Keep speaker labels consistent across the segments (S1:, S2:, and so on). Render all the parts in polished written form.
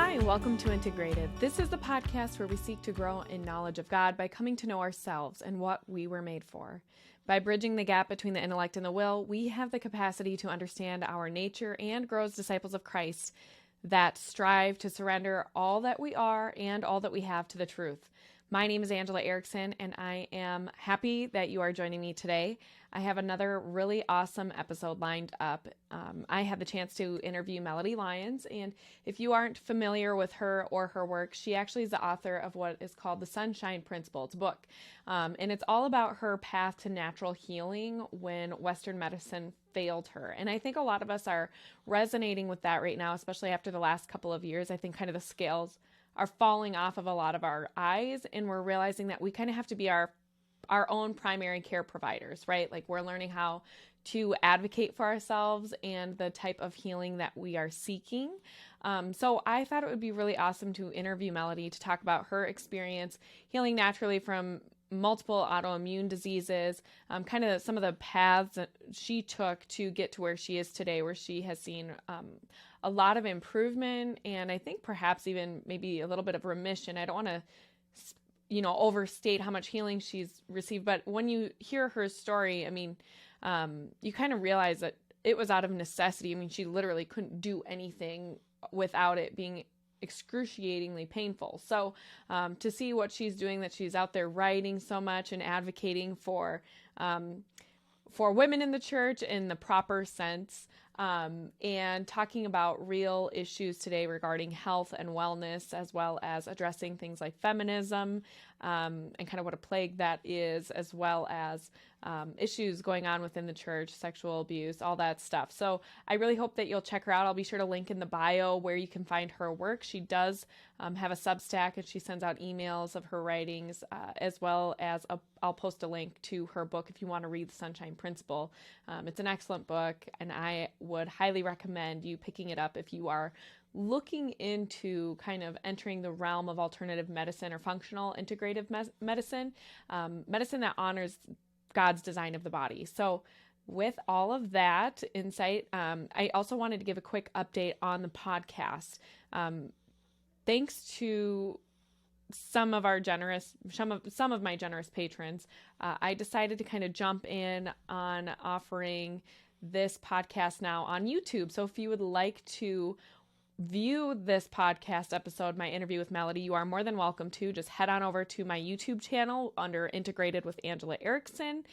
S1: Hi, welcome to Integrated. This is the podcast where we seek to grow in knowledge of God by coming to know ourselves and what we were made for. By bridging the gap between the intellect and the will, we have the capacity to understand our nature and grow as disciples of Christ that strive to surrender all that we are and all that we have to the truth. My name is Angela Erickson, and I am happy that you are joining me today. I have another really awesome episode lined up. I had the chance to interview Melody Lyons, and if you aren't familiar with her or her work, she actually is the author of what is called the Sunshine Principle. It's a book, and it's all about her path to natural healing when Western medicine failed her. And I think a lot of us are resonating with that right now, especially after the last couple of years. I think kind of the scales are falling off of a lot of our eyes, and we're realizing that we kind of have to be our own primary care providers, right? Like we're learning how to advocate for ourselves and the type of healing that we are seeking. So I thought it would be really awesome to interview Melody to talk about her experience healing naturally from multiple autoimmune diseases, kind of some of the paths that she took to get to where she is today, where she has seen a lot of improvement and I think perhaps even maybe a little bit of remission. I don't want to overstate how much healing she's received, but when you hear her story, I mean, you kind of realize that it was out of necessity. I mean, she literally couldn't do anything without it being excruciatingly painful. So to see what she's doing, that she's out there writing so much and advocating for women in the church in the proper sense, and talking about real issues today regarding health and wellness, as well as addressing things like feminism, and kind of what a plague that is, as well as issues going on within the church, sexual abuse, all that stuff. So I really hope that you'll check her out. I'll be sure to link in the bio where you can find her work. She does have a Substack, and she sends out emails of her writings, as well as I'll post a link to her book if you want to read The Sunshine Principle. It's an excellent book, and I would highly recommend you picking it up if you are looking into kind of entering the realm of alternative medicine or functional integrative medicine, medicine that honors God's design of the body. So with all of that insight, I also wanted to give a quick update on the podcast. Thanks to some of my generous patrons, I decided to kind of jump in on offering this podcast now on YouTube. So if you would like to view this podcast episode, my interview with Melody, you are more than welcome to. Just head on over to my YouTube channel under Integrated with Angela Erickson.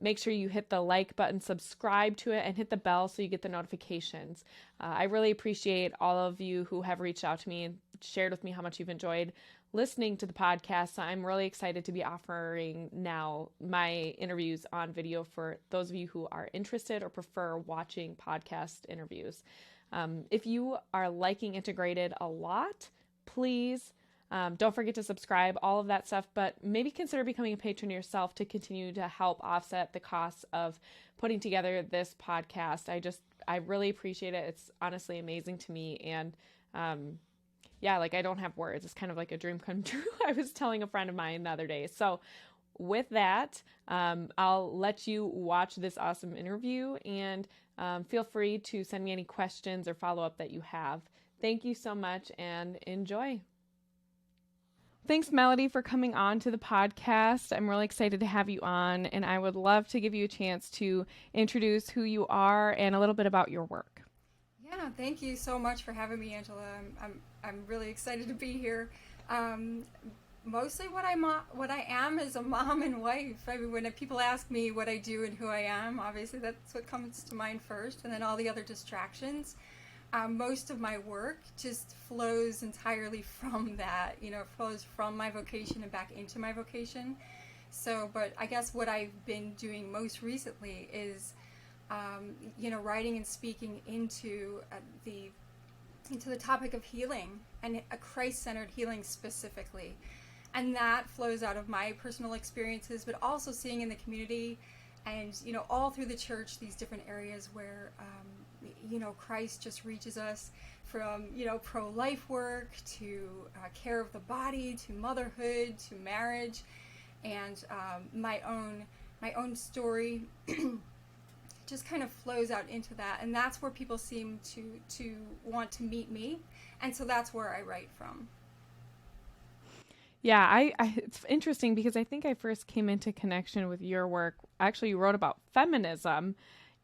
S1: Make sure you hit the like button, subscribe to it, and hit the bell so you get the notifications. I really appreciate all of you who have reached out to me and shared with me how much you've enjoyed listening to the podcast. So I'm really excited to be offering now my interviews on video for those of you who are interested or prefer watching podcast interviews. If you are liking Integrated a lot, please don't forget to subscribe, all of that stuff, but maybe consider becoming a patron yourself to continue to help offset the costs of putting together this podcast. I really appreciate it. It's honestly amazing to me. And I don't have words. It's kind of like a dream come true. I was telling a friend of mine the other day. So with that, I'll let you watch this awesome interview, and feel free to send me any questions or follow-up that you have. Thank you so much, and enjoy. Thanks, Melody, for coming on to the podcast. I'm really excited to have you on, and I would love to give you a chance to introduce who you are and a little bit about your work.
S2: Yeah, thank you so much for having me, Angela. I'm really excited to be here. Mostly what I am is a mom and wife. I mean, when people ask me what I do and who I am, obviously that's what comes to mind first, and then all the other distractions. Most of my work just flows entirely from that, flows from my vocation and back into my vocation. So, but I guess what I've been doing most recently is, writing and speaking into the topic of healing, and a Christ-centered healing specifically. And that flows out of my personal experiences, but also seeing in the community and, all through the church, these different areas where, Christ just reaches us from, pro-life work to care of the body, to motherhood, to marriage, and my own story just kind of flows out into that, and that's where people seem to want to meet me, and so that's where I write from.
S1: Yeah, it's interesting because I think I first came into connection with your work. Actually, you wrote about feminism,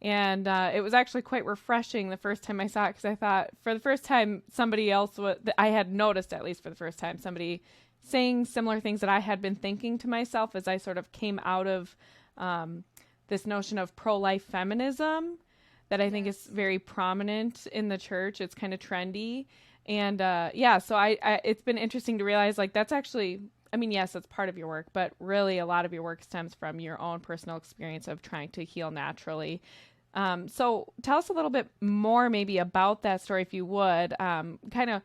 S1: and it was actually quite refreshing the first time I saw it, because I thought for the first time somebody else I had noticed, at least for the first time, somebody saying similar things that I had been thinking to myself as I sort of came out of this notion of pro-life feminism that I think is very prominent in the church. It's kind of trendy. And so I it's been interesting to realize, like, that's actually, I mean, yes, that's part of your work, but really a lot of your work stems from your own personal experience of trying to heal naturally. So tell us a little bit more maybe about that story, if you would. Kind of,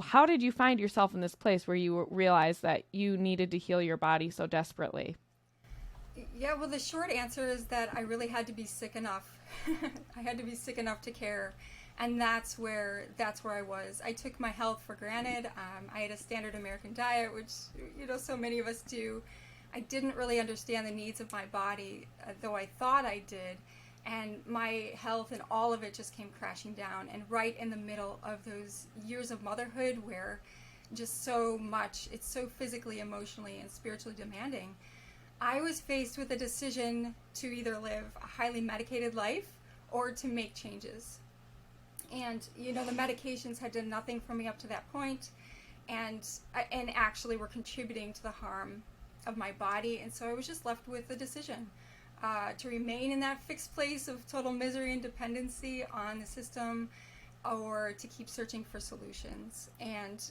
S1: how did you find yourself in this place where you realized that you needed to heal your body so desperately?
S2: Yeah, well, the short answer is that I really had to be sick enough. I had to be sick enough to care. And that's where I was. I took my health for granted. I had a standard American diet, which, so many of us do. I didn't really understand the needs of my body, though I thought I did. And my health and all of it just came crashing down. And right in the middle of those years of motherhood, where just so much, it's so physically, emotionally, and spiritually demanding, I was faced with a decision to either live a highly medicated life or to make changes. And, the medications had done nothing for me up to that point, and actually were contributing to the harm of my body. And so I was just left with the decision to remain in that fixed place of total misery and dependency on the system, or to keep searching for solutions. And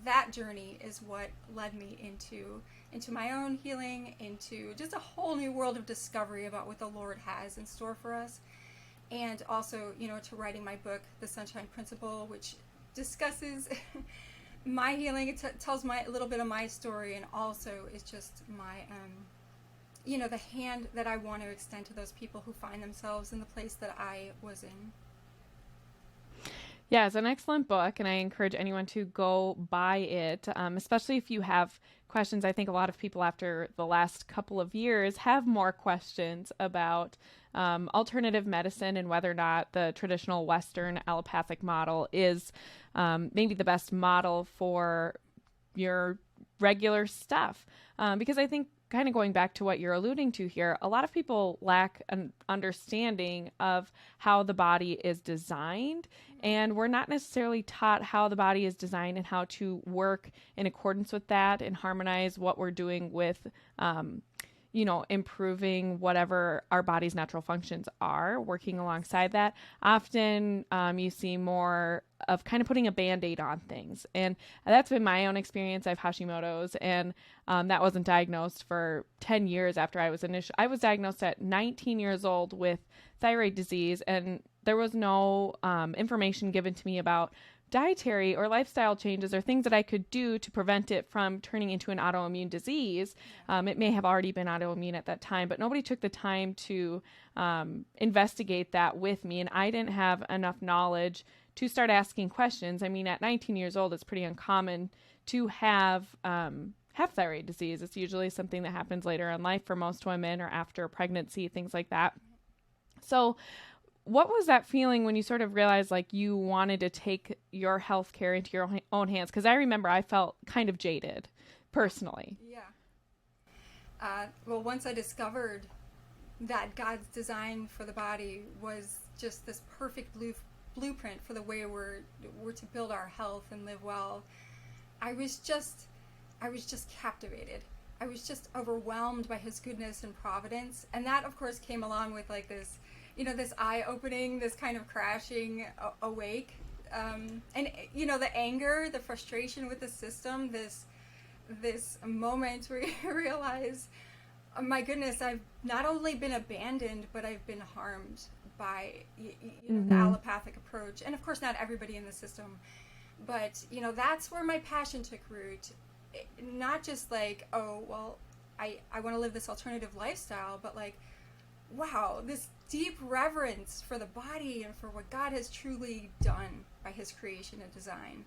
S2: that journey is what led me into my own healing, into just a whole new world of discovery about what the Lord has in store for us. And also, to writing my book, The Sunshine Principle, which discusses my healing. It tells a little bit of my story, and also is just my, the hand that I want to extend to those people who find themselves in the place that I was in.
S1: Yeah, it's an excellent book, and I encourage anyone to go buy it, especially if you have questions. I think a lot of people after the last couple of years have more questions about alternative medicine and whether or not the traditional Western allopathic model is maybe the best model for your regular stuff. Because I think, kind of going back to what you're alluding to here, a lot of people lack an understanding of how the body is designed, and we're not necessarily taught how the body is designed and how to work in accordance with that and harmonize what we're doing with improving whatever our body's natural functions are, working alongside that. Often you see more of kind of putting a Band-Aid on things. And that's been my own experience. I have Hashimoto's, and that wasn't diagnosed for 10 years after I was I was diagnosed at 19 years old with thyroid disease, and there was no information given to me about dietary or lifestyle changes or things that I could do to prevent it from turning into an autoimmune disease. It may have already been autoimmune at that time, but nobody took the time to investigate that with me, and I didn't have enough knowledge to start asking questions. I mean, at 19 years old, it's pretty uncommon to have thyroid disease. It's usually something that happens later in life for most women, or after pregnancy, things like that. So what was that feeling when you sort of realized like you wanted to take your health care into your own hands? Because I remember I felt kind of jaded personally.
S2: Yeah. Well, once I discovered that God's design for the body was just this perfect blueprint for the way we're to build our health and live well, I was just captivated. I was just overwhelmed by his goodness and providence. And that, of course, came along with like this, this eye-opening, this kind of crashing awake. And, the anger, the frustration with the system, this moment where you realize, oh my goodness, I've not only been abandoned, but I've been harmed by the allopathic approach. And of course, not everybody in the system. But, that's where my passion took root. Not just like, oh, well, I want to live this alternative lifestyle, but like, wow, this deep reverence for the body and for what God has truly done by his creation and design.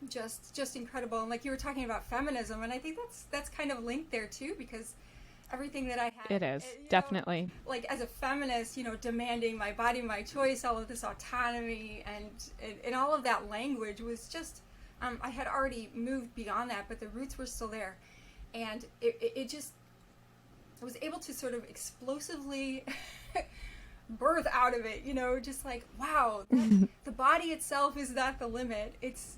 S2: Just incredible. And like you were talking about feminism, and I think that's kind of linked there too, because everything that I had.
S1: It is,
S2: you know,
S1: definitely.
S2: like as a feminist, you know, demanding my body, my choice, all of this autonomy and all of that language was just, I had already moved beyond that, but the roots were still there. And it just, I was able to sort of explosively birth out of it, you know, just like, wow, the body itself is not the limit. It's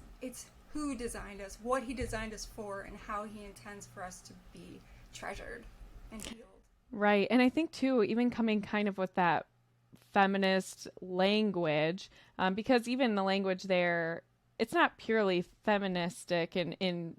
S2: who designed us, what he designed us for, and how he intends for us to be treasured and healed.
S1: Right. And I think too, even coming kind of with that feminist language, because even the language there, it's not purely feministic in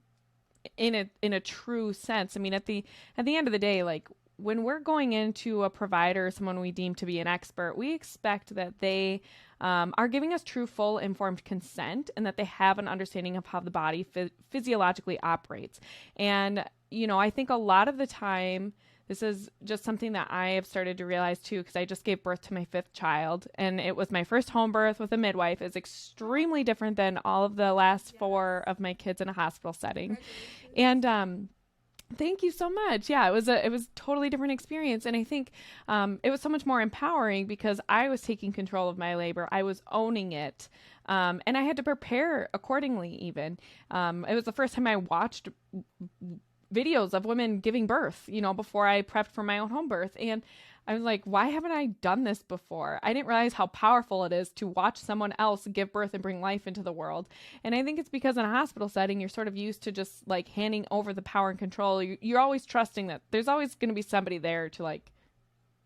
S1: a true sense. I mean, at the end of the day, like when we're going into a provider, someone we deem to be an expert, we expect that they are giving us true, full, informed consent, and that they have an understanding of how the body physiologically operates. And, you know, I think a lot of the time, this is just something that I have started to realize too, because I just gave birth to my 5th child, and it was my first home birth with a midwife. It's extremely different than all of the last 4 of my kids in a hospital setting. And thank you so much. Yeah, it was a totally different experience, and I think it was so much more empowering because I was taking control of my labor. I was owning it, and I had to prepare accordingly. Even it was the first time I watched videos of women giving birth, you know, before I prepped for my own home birth. And I was like, why haven't I done this before? I didn't realize how powerful it is to watch someone else give birth and bring life into the world. And I think it's because in a hospital setting, you're sort of used to just like handing over the power and control. You're always trusting that there's always going to be somebody there to like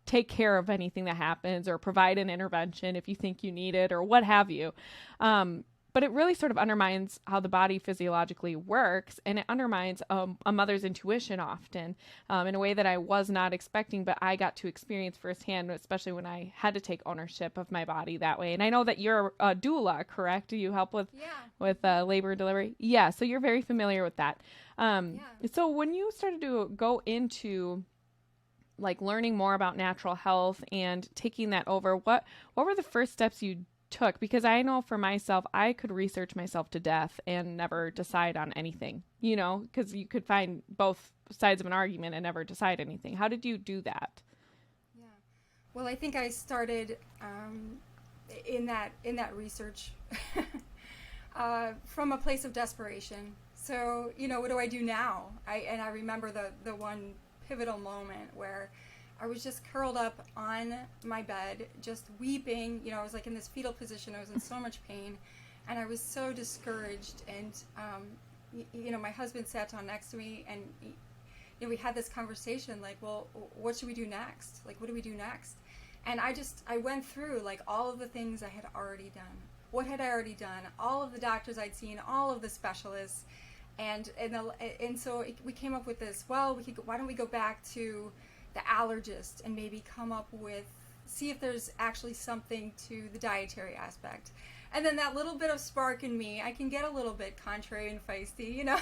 S1: take care of anything that happens or provide an intervention if you think you need it or what have you. But it really sort of undermines how the body physiologically works, and it undermines a mother's intuition often in a way that I was not expecting, but I got to experience firsthand, especially when I had to take ownership of my body that way. And I know that you're a doula, correct? Do you help with labor and delivery? Yeah, so you're very familiar with that. So when you started to go into like learning more about natural health and taking that over, what were the first steps you took? Because I know for myself, I could research myself to death and never decide on anything, you know, because you could find both sides of an argument and never decide anything. How did you do that?
S2: Yeah. Well, I think I started in that research from a place of desperation. So, you know, what do I do now? I remember the one pivotal moment where I was just curled up on my bed, just weeping. You know, I was like in this fetal position. I was in so much pain, and I was so discouraged. And, you know, my husband sat down next to me, and you know, we had this conversation like, well, what should we do next? Like, what do we do next? And I went through like all of the things I had already done. What had I already done? All of the doctors I'd seen, all of the specialists. And so we came up with this, well, why don't we go back to the allergist and maybe see if there's actually something to the dietary aspect. And then that little bit of spark in me, I can get a little bit contrary and feisty, you know.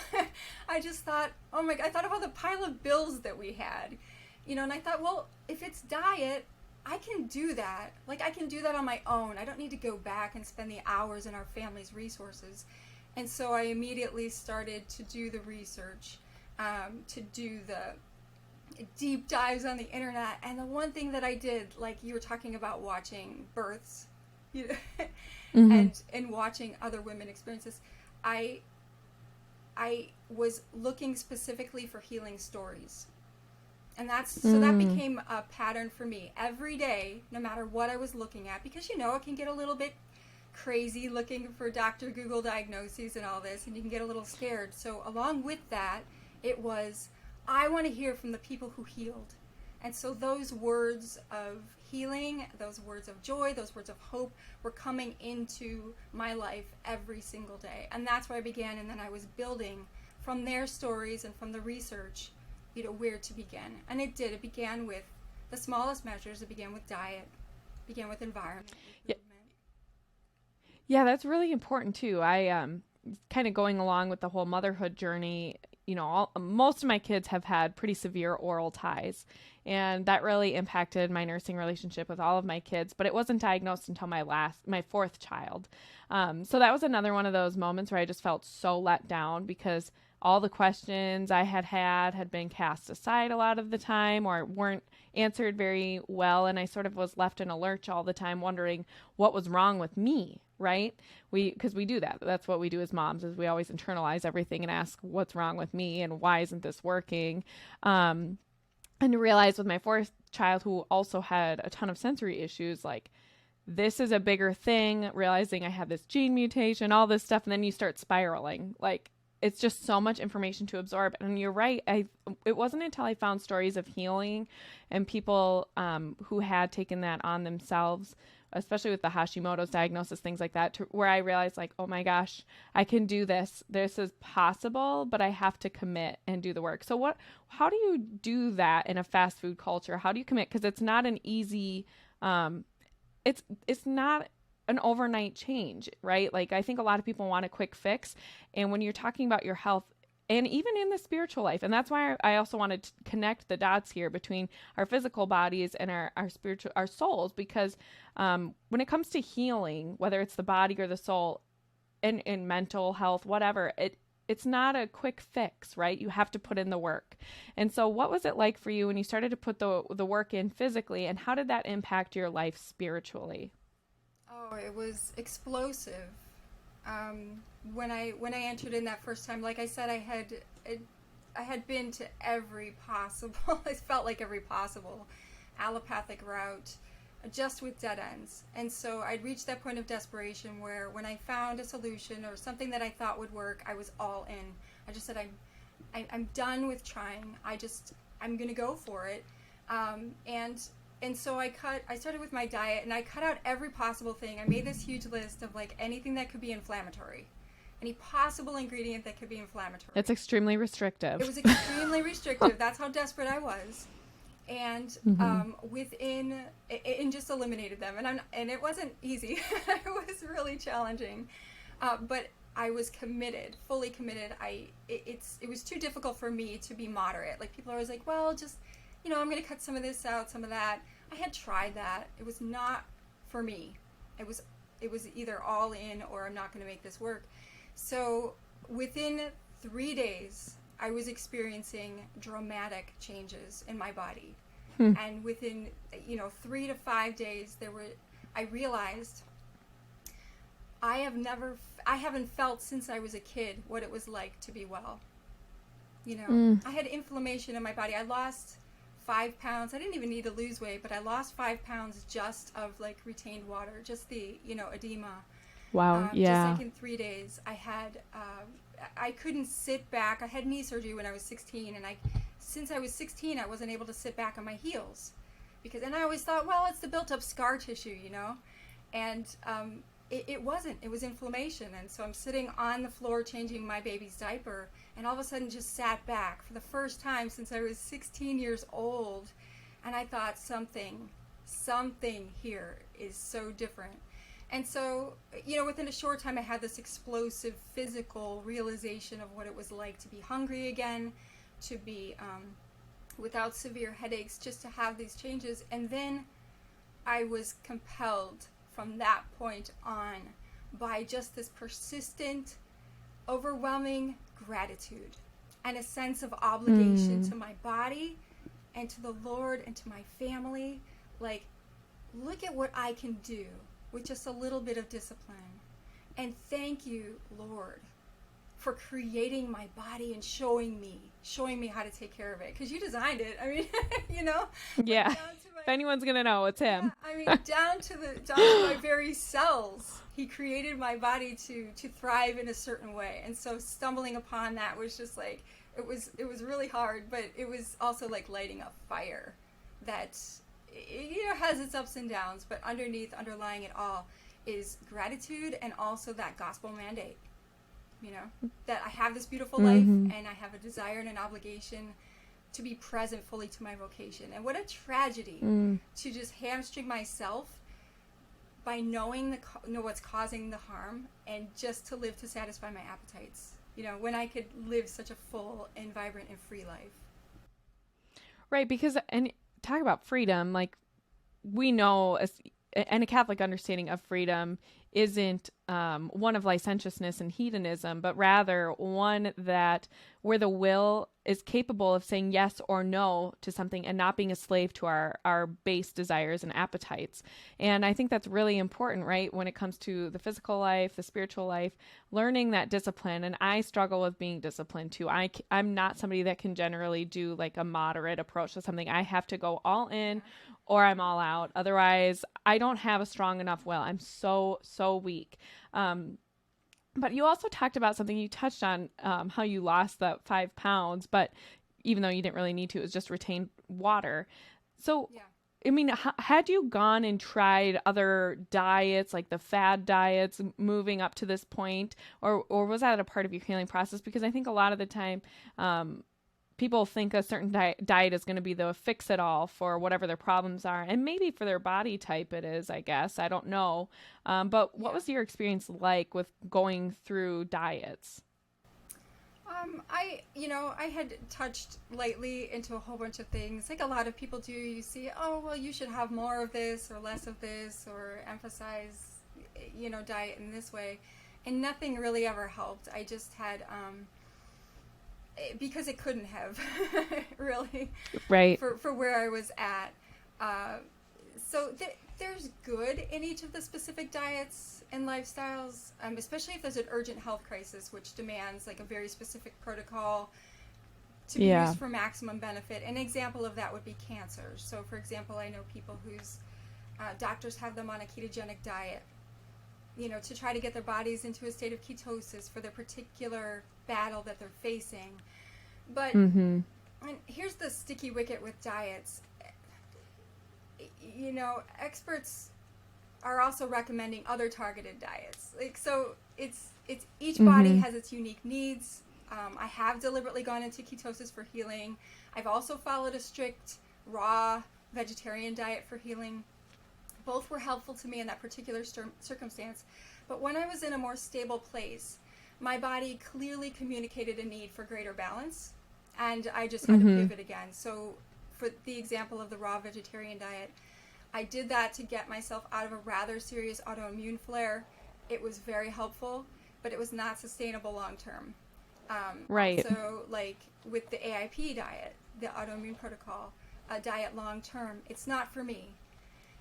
S2: I just thought, oh my God, I thought about the pile of bills that we had, you know, and I thought, well, if it's diet, I can do that. Like, I can do that on my own. I don't need to go back and spend the hours in our family's resources. And so I immediately started to do the research, to do the deep dives on the internet. And the one thing that I did, like you were talking about watching births, you know, and watching other women experiences, I was looking specifically for healing stories. And so that became a pattern for me every day, no matter what I was looking at, because, you know, it can get a little bit crazy looking for Dr. Google diagnoses and all this, and you can get a little scared. So along with that, it was, I want to hear from the people who healed. And so those words of healing, those words of joy, those words of hope were coming into my life every single day. And that's where I began. And then I was building from their stories and from the research, you know, where to begin. And it did. It began with the smallest measures. It began with diet, began with environment, with movement.
S1: Yeah, that's really important too. I kind of going along with the whole motherhood journey, you know, most of my kids have had pretty severe oral ties, and that really impacted my nursing relationship with all of my kids, but it wasn't diagnosed until my 4th child. So that was another one of those moments where I just felt so let down, because all the questions I had been cast aside a lot of the time or weren't answered very well. And I sort of was left in a lurch all the time wondering what was wrong with me, right? Because we do that. That's what we do as moms is we always internalize everything and ask what's wrong with me and why isn't this working? And to realize with my fourth child who also had a ton of sensory issues, like this is a bigger thing, realizing I had this gene mutation, all this stuff. And then you start spiraling. Like it's just so much information to absorb. And you're right. It wasn't until I found stories of healing and people who had taken that on themselves, especially with the Hashimoto's diagnosis, things like that, where I realized like, oh my gosh, I can do this. This is possible, but I have to commit and do the work. So how do you do that in a fast food culture? How do you commit? Because it's not an easy, it's not an overnight change, right? Like I think a lot of people want a quick fix. And when you're talking about your health and even in the spiritual life, and that's why I also wanted to connect the dots here between our physical bodies and our spiritual, our souls, because when it comes to healing, whether it's the body or the soul and mental health, whatever, it's not a quick fix, right? You have to put in the work. And so what was it like for you when you started to put the work in physically, and how did that impact your life spiritually?
S2: Oh, it was explosive. When I entered in that first time, like I said, I had been to every possible, it felt like every possible allopathic route, just with dead ends. And so I'd reached that point of desperation where when I found a solution or something that I thought would work, I was all in. I just said, I'm done with trying. I'm going to go for it. And so I started with my diet, and I cut out every possible thing. I made this huge list of like anything that could be inflammatory, any possible ingredient that could be inflammatory.
S1: It's extremely restrictive.
S2: It was extremely restrictive. That's how desperate I was. And and just eliminated them. And it wasn't easy. It was really challenging. But I was committed, fully committed. It was too difficult for me to be moderate. Like people are always like, well, just, I'm going to cut some of this out, some of that. I had tried that. It was not for me. It was either all in or I'm not going to make this work. So within 3 days, I was experiencing dramatic changes in my body. And within, 3 to 5 days, I realized I haven't felt since I was a kid what it was like to be well. I had inflammation in my body. I lost 5 pounds. I didn't even need to lose weight, but I lost 5 pounds just of like retained water, just the, edema.
S1: Wow. Yeah.
S2: Just like in 3 days, I couldn't sit back. I had knee surgery when I was 16, and since I was 16, I wasn't able to sit back on my heels and I always thought, well, it's the built up scar tissue, and it wasn't. It was inflammation. And so I'm sitting on the floor changing my baby's diaper, and all of a sudden just sat back for the first time since I was 16 years old. And I thought something here is so different. And so, within a short time, I had this explosive physical realization of what it was like to be hungry again, to be without severe headaches, just to have these changes. And then I was compelled from that point on by just this persistent, overwhelming gratitude and a sense of obligation to my body and to the Lord and to my family. Like, look at what I can do with just a little bit of discipline. And thank you, Lord, for creating my body and showing me how to take care of it. Because you designed it. I mean,
S1: Yeah. If anyone's going to know, it's him.
S2: Yeah, I mean, down to my very cells, he created my body to thrive in a certain way. And so stumbling upon that was just like, it was really hard, but it was also like lighting a fire that has its ups and downs, but underlying it all is gratitude and also that gospel mandate, that I have this beautiful life and I have a desire and an obligation to be present fully to my vocation. And what a tragedy to just hamstring myself by knowing what's causing the harm and just to live to satisfy my appetites, when I could live such a full and vibrant and free life.
S1: Right, because, and talk about freedom, like we know, and a Catholic understanding of freedom isn't one of licentiousness and hedonism, but rather one that where the will is capable of saying yes or no to something and not being a slave to our base desires and appetites. And I think that's really important, right? When it comes to the physical life, the spiritual life, learning that discipline. And I struggle with being disciplined too. I'm not somebody that can generally do like a moderate approach to something. I have to go all in or I'm all out. Otherwise, I don't have a strong enough will. I'm so weak. But you also talked about something, you touched on how you lost the 5 pounds, but even though you didn't really need to, it was just retained water. So, yeah. I mean, had you gone and tried other diets, like the fad diets, moving up to this point, or was that a part of your healing process? Because I think a lot of the time, people think a certain diet is going to be the fix-it-all for whatever their problems are. And maybe for their body type it is, I guess. I don't know. But what was your experience like with going through diets?
S2: I had touched lightly into a whole bunch of things, like a lot of people do. You see, oh, well, you should have more of this or less of this, or emphasize, diet in this way. And nothing really ever helped. I just had... because it couldn't have really,
S1: right,
S2: for where I was at. So there's good in each of the specific diets and lifestyles, especially if there's an urgent health crisis, which demands like a very specific protocol to be used for maximum benefit. An example of that would be cancer. So for example, I know people whose doctors have them on a ketogenic diet, to try to get their bodies into a state of ketosis for their particular battle that they're facing. But and here's the sticky wicket with diets. Experts are also recommending other targeted diets. Like, so it's each body has its unique needs. I have deliberately gone into ketosis for healing. I've also followed a strict raw vegetarian diet for healing. Both were helpful to me in that particular circumstance. But when I was in a more stable place, my body clearly communicated a need for greater balance, and I just had to pivot again. So for the example of the raw vegetarian diet, I did that to get myself out of a rather serious autoimmune flare. It was very helpful, but it was not sustainable long term.
S1: Right.
S2: So like with the AIP diet, the autoimmune protocol, a diet long term, it's not for me.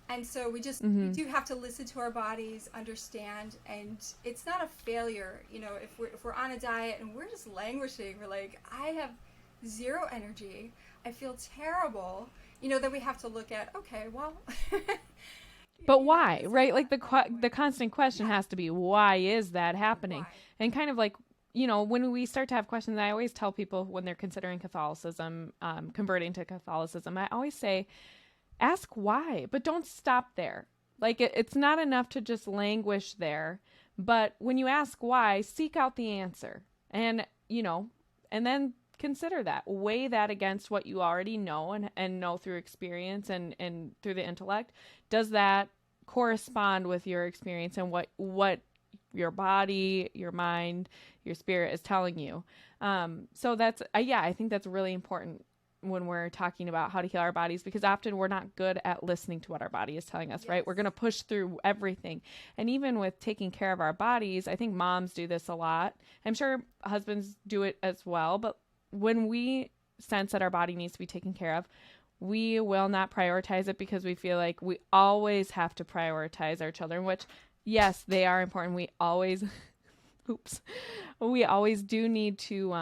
S2: And so we do have to listen to our bodies, understand, and it's not a failure. If we're on a diet and we're just languishing, we're like, I have zero energy, I feel terrible, then we have to look at, okay, well.
S1: But why, right? Like the constant question has to be, why is that happening? Why? And kind of like, when we start to have questions, I always tell people when they're considering Catholicism, converting to Catholicism, I always say, ask why, but don't stop there. Like it's not enough to just languish there, but when you ask why, seek out the answer and, and then consider that, weigh that against what you already know and know through experience and through the intellect. Does that correspond with your experience and what your body, your mind, your spirit is telling you? So that's, I think that's really important when we're talking about how to heal our bodies, because often we're not good at listening to what our body is telling us, right? We're going to push through everything. And even with taking care of our bodies, I think moms do this a lot. I'm sure husbands do it as well. But when we sense that our body needs to be taken care of, we will not prioritize it because we feel like we always have to prioritize our children, which, yes, they are important. We always, we always do need to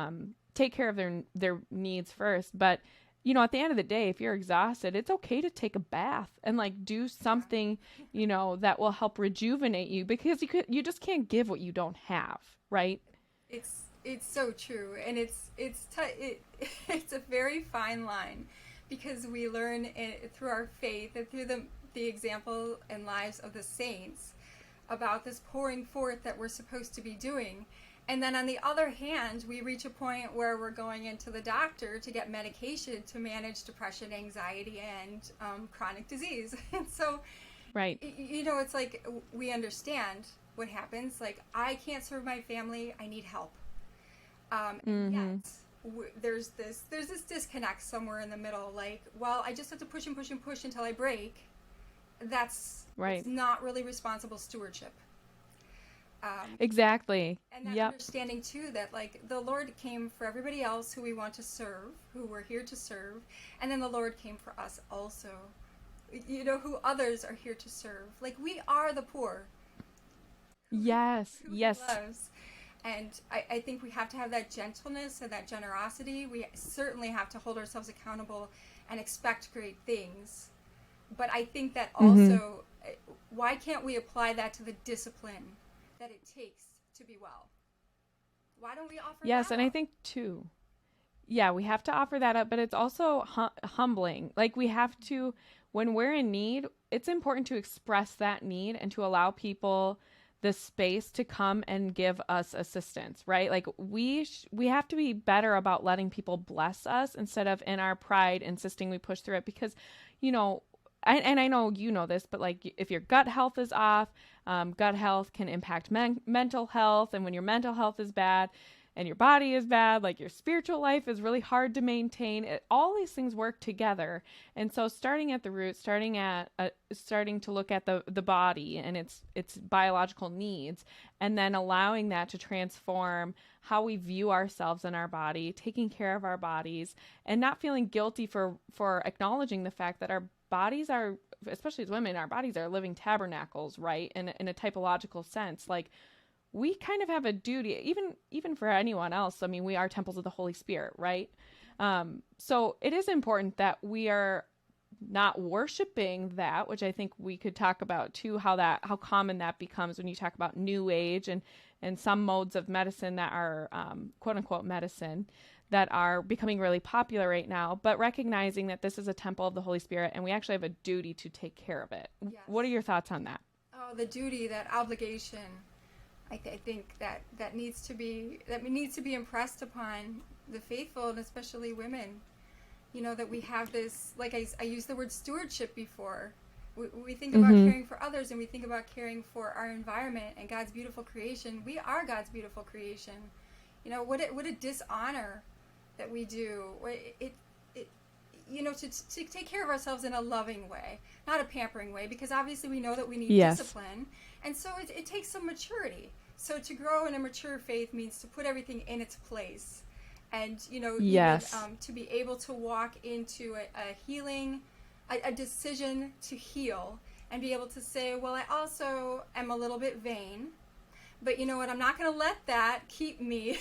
S1: take care of their needs first. But, at the end of the day, if you're exhausted, it's okay to take a bath and like do something, that will help rejuvenate you, because you just can't give what you don't have. Right.
S2: It's so true. And it's a very fine line, because we learn through our faith and through the example and lives of the saints about this pouring forth that we're supposed to be doing. And then on the other hand, we reach a point where we're going into the doctor to get medication to manage depression, anxiety, and chronic disease. And so,
S1: right,
S2: it's like we understand what happens. Like, I can't serve my family. I need help. And yet, there's this disconnect somewhere in the middle. Like, well, I just have to push and push and push until I break. That's right. It's not really responsible stewardship.
S1: Exactly.
S2: And that
S1: Yep.
S2: understanding too that like the Lord came for everybody else who we want to serve, who we're here to serve, and then the Lord came for us also. Who others are here to serve. Like we are the poor
S1: Yes.
S2: who he
S1: Yes.
S2: loves. And I think we have to have that gentleness and that generosity. We certainly have to hold ourselves accountable and expect great things. But I think that
S1: Mm-hmm.
S2: also, why can't we apply that to the discipline that it takes to be well? Why don't we offer
S1: Yes,
S2: that
S1: and I
S2: up?
S1: think too. Yeah, we have to offer that up, but it's also humbling. Like we have to, when we're in need, it's important to express that need and to allow people the space to come and give us assistance, right? Like we have to be better about letting people bless us instead of in our pride insisting we push through it because, you know, and I know you know this, but like if your gut health is off, gut health can impact mental health, and when your mental health is bad, and your body is bad, like your spiritual life is really hard to maintain. All these things work together, and so starting at the root, starting to look at the body and its biological needs, and then allowing that to transform how we view ourselves and our body, taking care of our bodies, and not feeling guilty for acknowledging the fact that our bodies are, especially as women, our bodies are living tabernacles, right? In a typological sense, like we kind of have a duty, even for anyone else. I mean, we are temples of the Holy Spirit, right? So it is important that we are not worshiping that, which I think we could talk about too, how common that becomes when you talk about New Age and some modes of medicine that are quote unquote medicine that are becoming really popular right now, but recognizing that this is a temple of the Holy Spirit and we actually have a duty to take care of it.
S2: Yes.
S1: What are your thoughts on that?
S2: Oh, the duty, that obligation. I think that needs to be impressed upon the faithful, and especially women. That we have this, like I used the word stewardship before. We think about
S1: Mm-hmm.
S2: caring for others, and we think about caring for our environment and God's beautiful creation. We are God's beautiful creation. What a dishonor that we do. To take care of ourselves in a loving way, not a pampering way, because obviously we know that we need
S1: Yes.
S2: discipline, and so it takes some maturity. So to grow in a mature faith means to put everything in its place, and even
S1: Yes.
S2: to be able to walk into a healing, a decision to heal, and be able to say, well, I also am a little bit vain, but you know what? I'm not going to let that keep me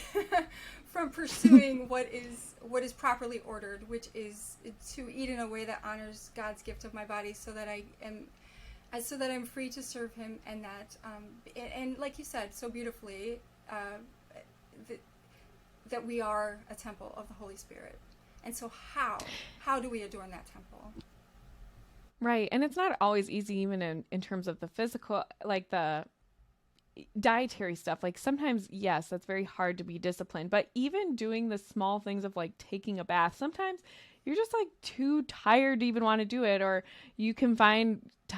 S2: from pursuing what is properly ordered, which is to eat in a way that honors God's gift of my body, so that I'm free to serve Him, and that and like you said so beautifully, that we are a temple of the Holy Spirit. And so how do we adorn that temple?
S1: Right. And it's not always easy, even in terms of the physical, like the dietary stuff. Like sometimes, yes, that's very hard to be disciplined. But even doing the small things of like taking a bath, sometimes you're just like too tired to even want to do it. Or you can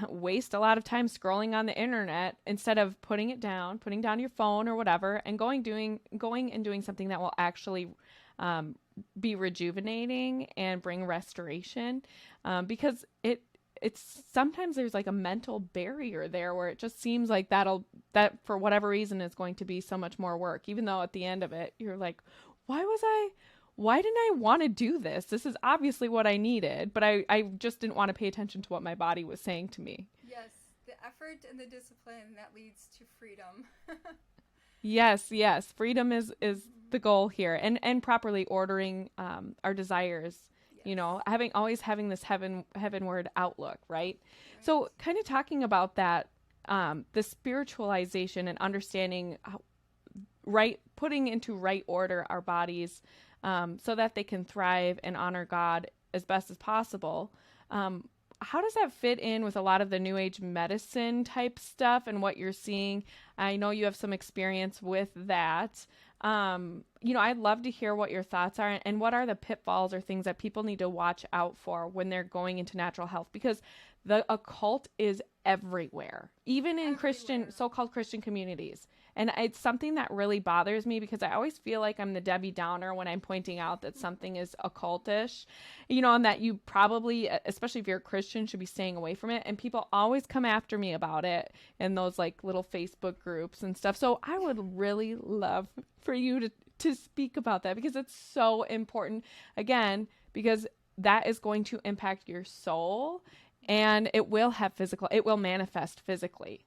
S1: waste a lot of time scrolling on the internet instead of putting down your phone or whatever, and going and doing something that will actually be rejuvenating and bring restoration, because it's sometimes there's like a mental barrier there where it just seems like that for whatever reason is going to be so much more work, even though at the end of it you're like, why didn't I want to do this? This is obviously what I needed, but I just didn't want to pay attention to what my body was saying to me.
S2: Yes, the effort and the discipline that leads to freedom.
S1: Yes, freedom is the goal here, and properly ordering our desires,
S2: Yes.
S1: having this heavenward outlook, right?
S2: Right.
S1: So kind of talking about that, the spiritualization and understanding putting into right order our bodies, so that they can thrive and honor God as best as possible. How does that fit in with a lot of the New Age medicine type stuff and what you're seeing? I know you have some experience with that. I'd love to hear what your thoughts are, and what are the pitfalls or things that people need to watch out for when they're going into natural health, because the occult is everywhere, even in
S2: Everywhere.
S1: so-called Christian communities. And it's something that really bothers me because I always feel like I'm the Debbie Downer when I'm pointing out that something is occultish, and that you probably, especially if you're a Christian, should be staying away from it. And people always come after me about it in those like little Facebook groups and stuff. So I would really love for you to speak about that because it's so important. Again, because that is going to impact your soul and it will manifest physically.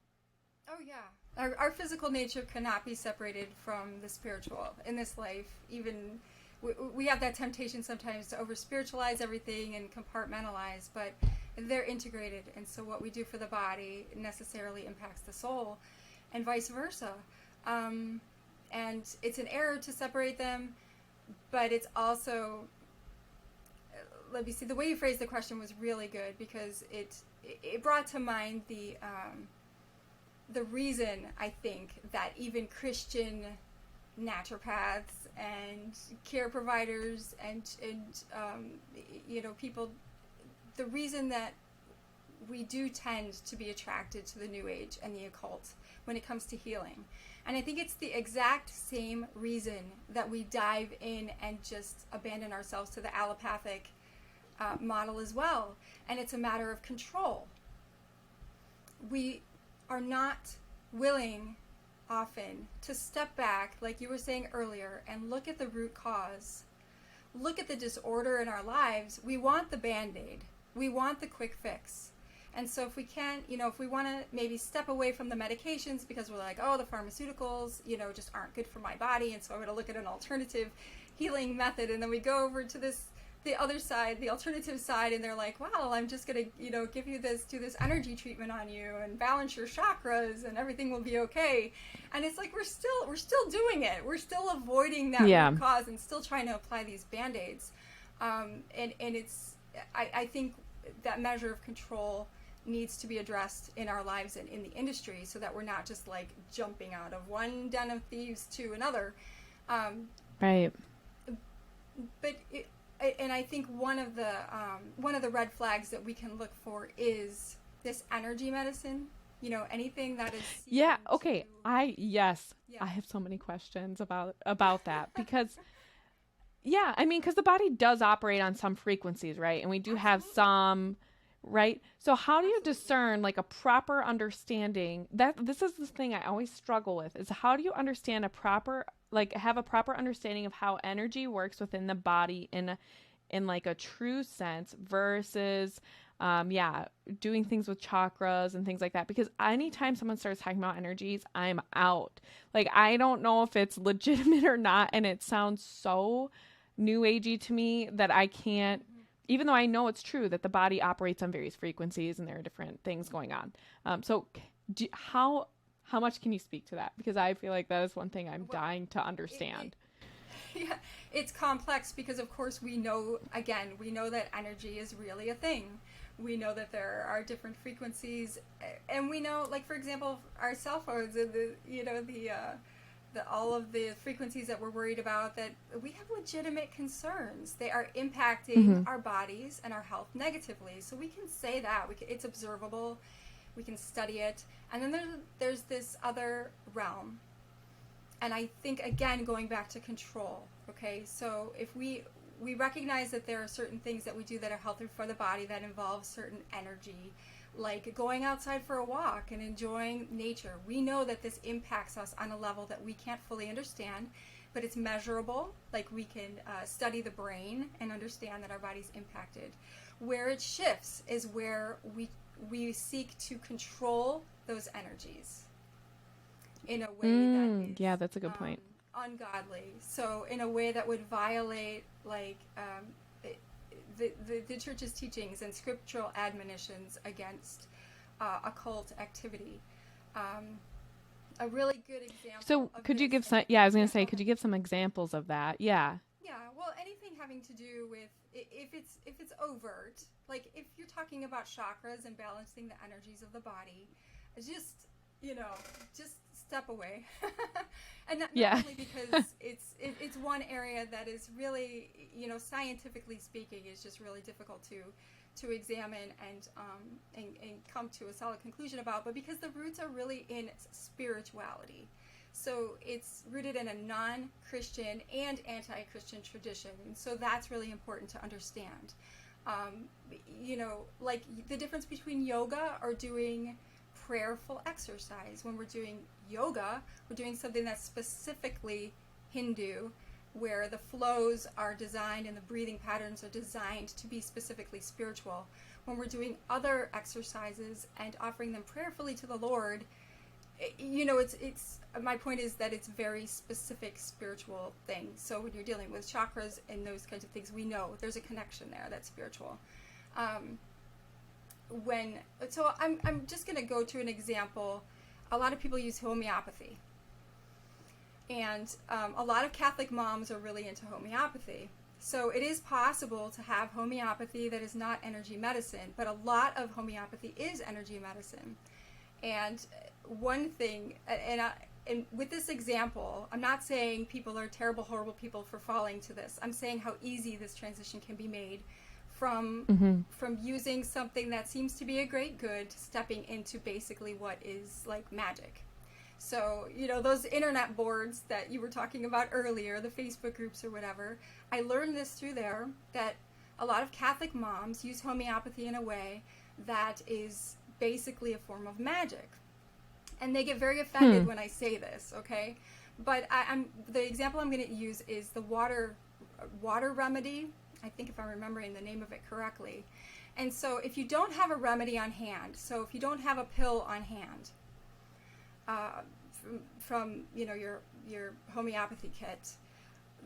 S2: Oh yeah. Our physical nature cannot be separated from the spiritual in this life. Even we have that temptation sometimes to over spiritualize everything and compartmentalize, but they're integrated. And so what we do for the body necessarily impacts the soul and vice versa. And it's an error to separate them, but it's also, let me see, the way you phrased the question was really good because it brought to mind the reason I think that even Christian naturopaths and care providers and people, the reason that we do tend to be attracted to the New Age and the occult when it comes to healing. And I think it's the exact same reason that we dive in and just abandon ourselves to the allopathic model as well. And it's a matter of control. We are not willing often to step back, like you were saying earlier, and look at the root cause. Look at the disorder in our lives. We want the Band-Aid. We want the quick fix. And so if we can't, if we want to maybe step away from the medications because we're like, oh, the pharmaceuticals, just aren't good for my body, and so I'm going to look at an alternative healing method, and then we go over to the other side, the alternative side, and they're like, well, I'm just going to, give you do this energy treatment on you and balance your chakras and everything will be okay. And it's like, we're still doing it. We're still avoiding that root cause and still trying to apply these Band-Aids. And it's, I think that measure of control needs to be addressed in our lives and in the industry so that we're not just like jumping out of one den of thieves to another.
S1: Right.
S2: But and I think one of the red flags that we can look for is this energy medicine. Anything that is.
S1: Yeah. Okay. I have so many questions about that because. Yeah, I mean, because the body does operate on some frequencies, right? And we do have some, right? So how do you discern like a proper understanding? This is the thing I always struggle with is how do you understand have a proper understanding of how energy works within the body in like a true sense versus doing things with chakras and things like that, because anytime someone starts talking about energies, I'm out. Like, I don't know if it's legitimate or not, and it sounds so new agey to me that I can't, even though I know it's true that the body operates on various frequencies and there are different things going on. So how much can you speak to that? Because I feel like that is one thing I'm dying to understand.
S2: Yeah, it's complex because, of course, we know that energy is really a thing. We know that there are different frequencies, and we know, like, for example, our cell phones, all of the frequencies that we're worried about, that we have legitimate concerns. They are impacting our bodies and our health negatively. So we can say that. It's observable. We can study it. And then there's this other realm. And I think, again, going back to control, okay? So if we recognize that there are certain things that we do that are healthy for the body that involve certain energy, like going outside for a walk and enjoying nature. We know that this impacts us on a level that we can't fully understand, but it's measurable. Like, we can study the brain and understand that our body's impacted. Where it shifts is where we seek to control those energies in a way that is,
S1: that's a good point.
S2: Ungodly. So in a way that would violate, like, the church's teachings and scriptural admonitions against occult activity. A really good example.
S1: So could you give some? Yeah, I was going to say, could you give some examples of that? Yeah.
S2: Yeah. Well, anything having to do with if it's overt, like if you're talking about chakras and balancing the energies of the body, just step away. And not only because it's one area that is really, scientifically speaking, is just really difficult to examine and come to a solid conclusion about, but because the roots are really in spirituality. So it's rooted in a non-Christian and anti-Christian tradition. And so that's really important to understand. Like the difference between yoga or doing prayerful exercise. When we're doing yoga, we're doing something that's specifically Hindu, where the flows are designed and the breathing patterns are designed to be specifically spiritual. When we're doing other exercises and offering them prayerfully to the Lord, it's my point is that it's very specific spiritual thing. So when you're dealing with chakras and those kinds of things, we know there's a connection there that's spiritual. I'm just going to go to an example. A lot of people use homeopathy. And a lot of Catholic moms are really into homeopathy. So it is possible to have homeopathy that is not energy medicine, but a lot of homeopathy is energy medicine. And one thing, and with this example, I'm not saying people are terrible, horrible people for falling to this. I'm saying how easy this transition can be made from using something that seems to be a great good to stepping into basically what is like magic. So, those internet boards that you were talking about earlier, the Facebook groups or whatever, I learned this through there, that a lot of Catholic moms use homeopathy in a way that is basically a form of magic. And they get very offended when I say this, okay? But the example I'm going to use is the water remedy. I think if I'm remembering the name of it correctly. And so if you don't have a remedy on hand, so if you don't have a pill on hand, from your homeopathy kit,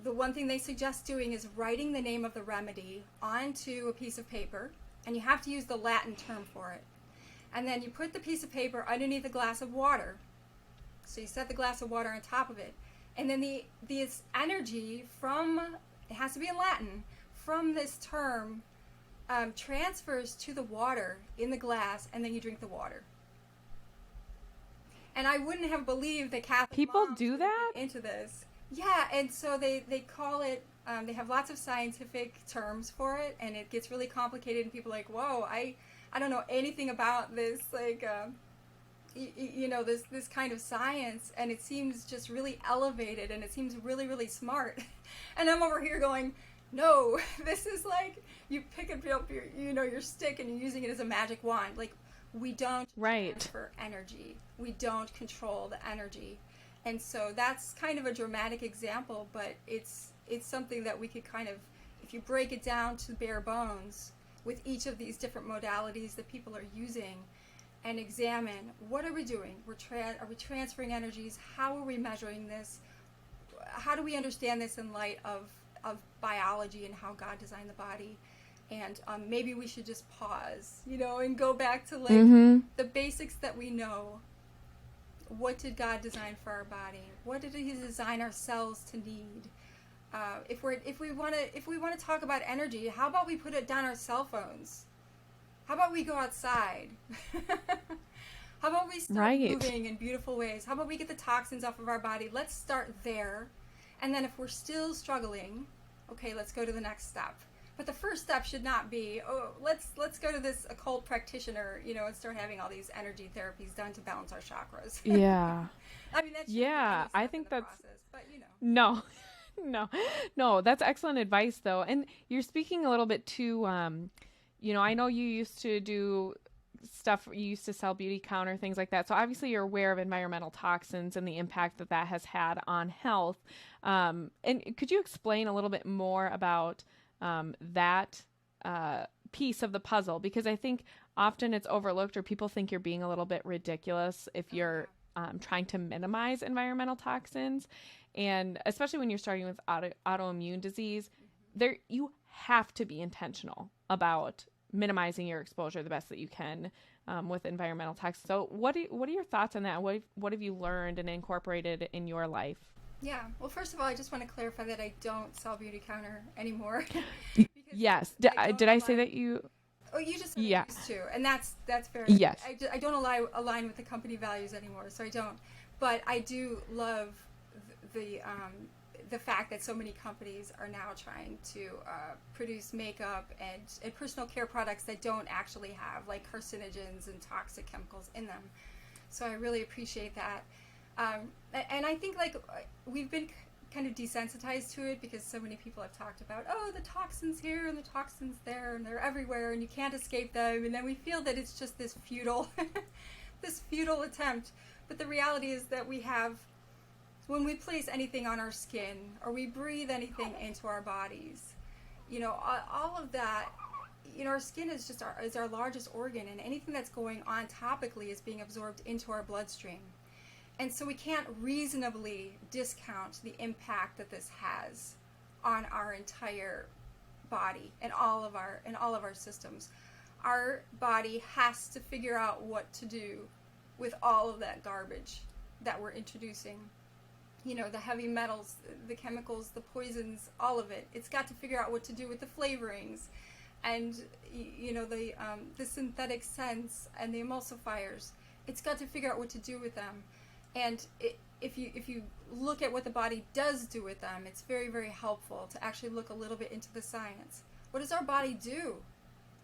S2: the one thing they suggest doing is writing the name of the remedy onto a piece of paper, and you have to use the Latin term for it. And then you put the piece of paper underneath a glass of water. So you set the glass of water on top of it, and then this energy it has to be in Latin, from this term transfers to the water in the glass, and then you drink the water. And I wouldn't have believed that Catholic
S1: people
S2: moms
S1: do
S2: would
S1: that
S2: get into this. Yeah, and so they call it, they have lots of scientific terms for it, and it gets really complicated, and people are like, whoa, I don't know anything about this, like, this kind of science, and it seems just really elevated, and it seems really, really smart. And I'm over here going, no, this is like, you pick up your stick and you're using it as a magic wand. Like, we don't transfer energy. We don't control the energy. And so that's kind of a dramatic example, but it's something that we could kind of, if you break it down to bare bones with each of these different modalities that people are using, and examine, what are we doing? Are we transferring energies? How are we measuring this? How do we understand this in light of biology and how God designed the body? And maybe we should just pause, and go back to the basics that we know. What did God design for our body? What did He design our cells to need? If we want to talk about energy, how about we put it down our cell phones? How about we go outside? How about we start moving in beautiful ways? How about we get the toxins off of our body? Let's start there. And then if we're still struggling, okay, let's go to the next step. But the first step should not be, let's go to this occult practitioner, and start having all these energy therapies done to balance our chakras.
S1: Yeah.
S2: I mean, that's
S1: I think that's
S2: process, but
S1: No, that's excellent advice though. And you're speaking a little bit to, I know you used to do stuff, you used to sell Beauty Counter, things like that. So obviously you're aware of environmental toxins and the impact that has had on health. And could you explain a little bit more about that piece of the puzzle? Because I think often it's overlooked, or people think you're being a little bit ridiculous if you're trying to minimize environmental toxins. And especially when you're starting with autoimmune disease, you have to be intentional about minimizing your exposure the best that you can with environmental toxins. So what are your thoughts on that? What have you learned and incorporated in your life?
S2: Yeah. Well, first of all, I just want to clarify that I don't sell Beauty Counter anymore.
S1: Yes. Did I say that you?
S2: Oh, you just said I used to, and that's fair.
S1: Yes.
S2: I don't align with the company values anymore, so I don't. But I do love the the fact that so many companies are now trying to produce makeup and personal care products that don't actually have like carcinogens and toxic chemicals in them. So I really appreciate that. And I think like we've been kind of desensitized to it because so many people have talked about, oh, the toxins here and the toxins there and they're everywhere and you can't escape them. And then we feel that it's just this futile, this futile attempt. But the reality is that we have, when we place anything on our skin or we breathe anything into our bodies, you know, all of that, you know, our skin is just is our largest organ, and anything that's going on topically is being absorbed into our bloodstream. And so we can't reasonably discount the impact that this has on our entire body and all of our systems. Our body has to figure out what to do with all of that garbage that we're introducing. You know, the heavy metals, the chemicals, the poisons, all of it. It's got to figure out what to do with the flavorings and, you know, the synthetic scents and the emulsifiers. It's got to figure out what to do with them. And if you look at what the body does do with them, it's very, very helpful to actually look a little bit into the science. What does our body do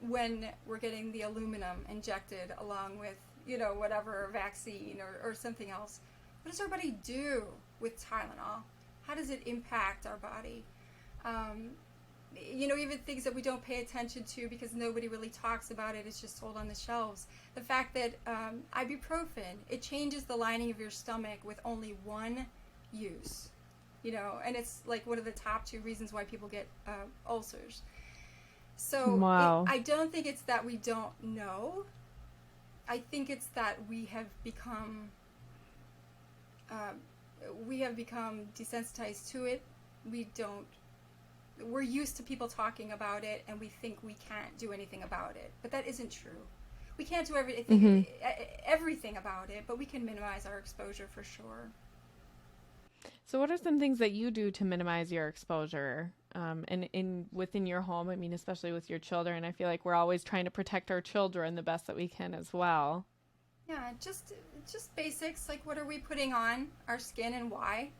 S2: when we're getting the aluminum injected along with, you know, whatever vaccine or something else? What does our body do with Tylenol? How does it impact our body? You know, even things that we don't pay attention to because nobody really talks about it, it's just sold on the shelves. The fact that ibuprofen, it changes the lining of your stomach with only one use, you know, and it's like one of the top 2 reasons why people get ulcers. So
S1: wow.
S2: I don't think it's that we don't know. I think it's that we have become desensitized to it. We're used to people talking about it, and we think we can't do anything about it. But that isn't true. We can't do everything about it, but we can minimize our exposure for sure.
S1: So what are some things that you do to minimize your exposure and within your home? I mean, especially with your children. I feel like we're always trying to protect our children the best that we can as well.
S2: Yeah, just basics, like what are we putting on our skin and why?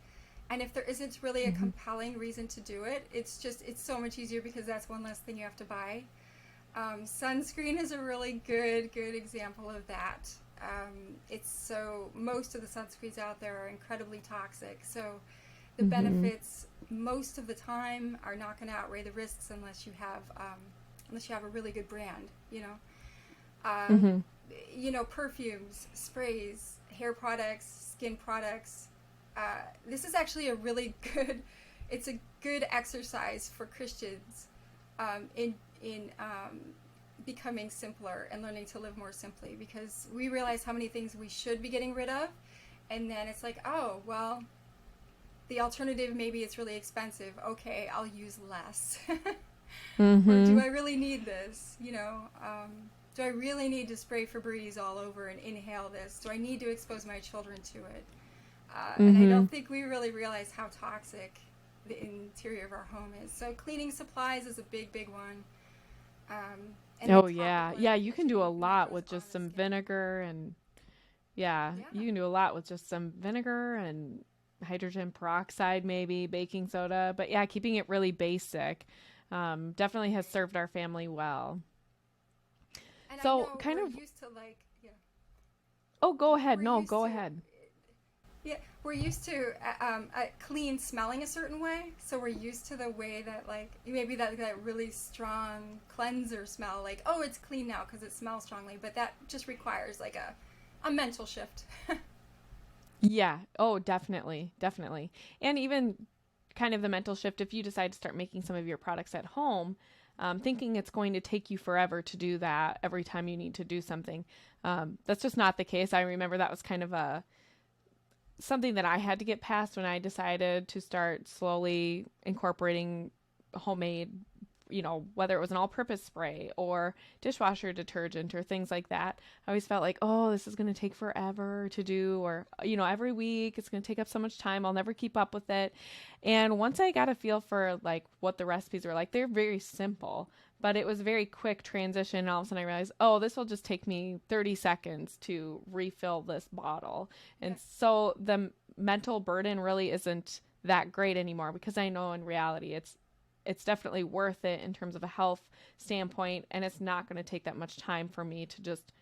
S2: And if there isn't really a compelling reason to do it, it's so much easier because that's one less thing you have to buy. Sunscreen is a really good example of that. Most of the sunscreens out there are incredibly toxic. So the benefits most of the time are not going to outweigh the risks unless you have a really good brand, you know. You know, perfumes, sprays, hair products, skin products. This is actually a really good, it's a good exercise for Christians in becoming simpler and learning to live more simply, because we realize how many things we should be getting rid of, and then it's like, oh, well, the alternative, maybe it's really expensive. Okay, I'll use less. Or do I really need this? You know, do I really need to spray Febreze all over and inhale this? Do I need to expose my children to it? And I don't think we really realize how toxic the interior of our home is. So cleaning supplies is a big one.
S1: You can do a lot with just some vinegar and you can do a lot with just some vinegar and hydrogen peroxide, maybe baking soda. But yeah, keeping it really basic definitely has served our family well.
S2: And
S1: so
S2: I
S1: kind
S2: we're
S1: of
S2: used to like
S1: Oh, go ahead. No, go ahead.
S2: Yeah, we're used to clean smelling a certain way, so we're used to the way that, like, maybe that really strong cleanser smell, like, oh, it's clean now because it smells strongly, but that just requires, like, a mental shift.
S1: Yeah. Oh, definitely. And even kind of the mental shift, if you decide to start making some of your products at home, thinking it's going to take you forever to do that every time you need to do something. That's just not the case. I remember that was kind of something that I had to get past when I decided to start slowly incorporating homemade, you know, whether it was an all-purpose spray or dishwasher detergent or things like that. I always felt like, oh, this is going to take forever to do, or, you know, every week it's going to take up so much time. I'll never keep up with it. And once I got a feel for like what the recipes were like, they're very simple, but it was a very quick transition. And all of a sudden I realized, oh, this will just take me 30 seconds to refill this bottle. And so the mental burden really isn't that great anymore, because I know in reality it's definitely worth it in terms of a health standpoint, and it's not going to take that much time for me to just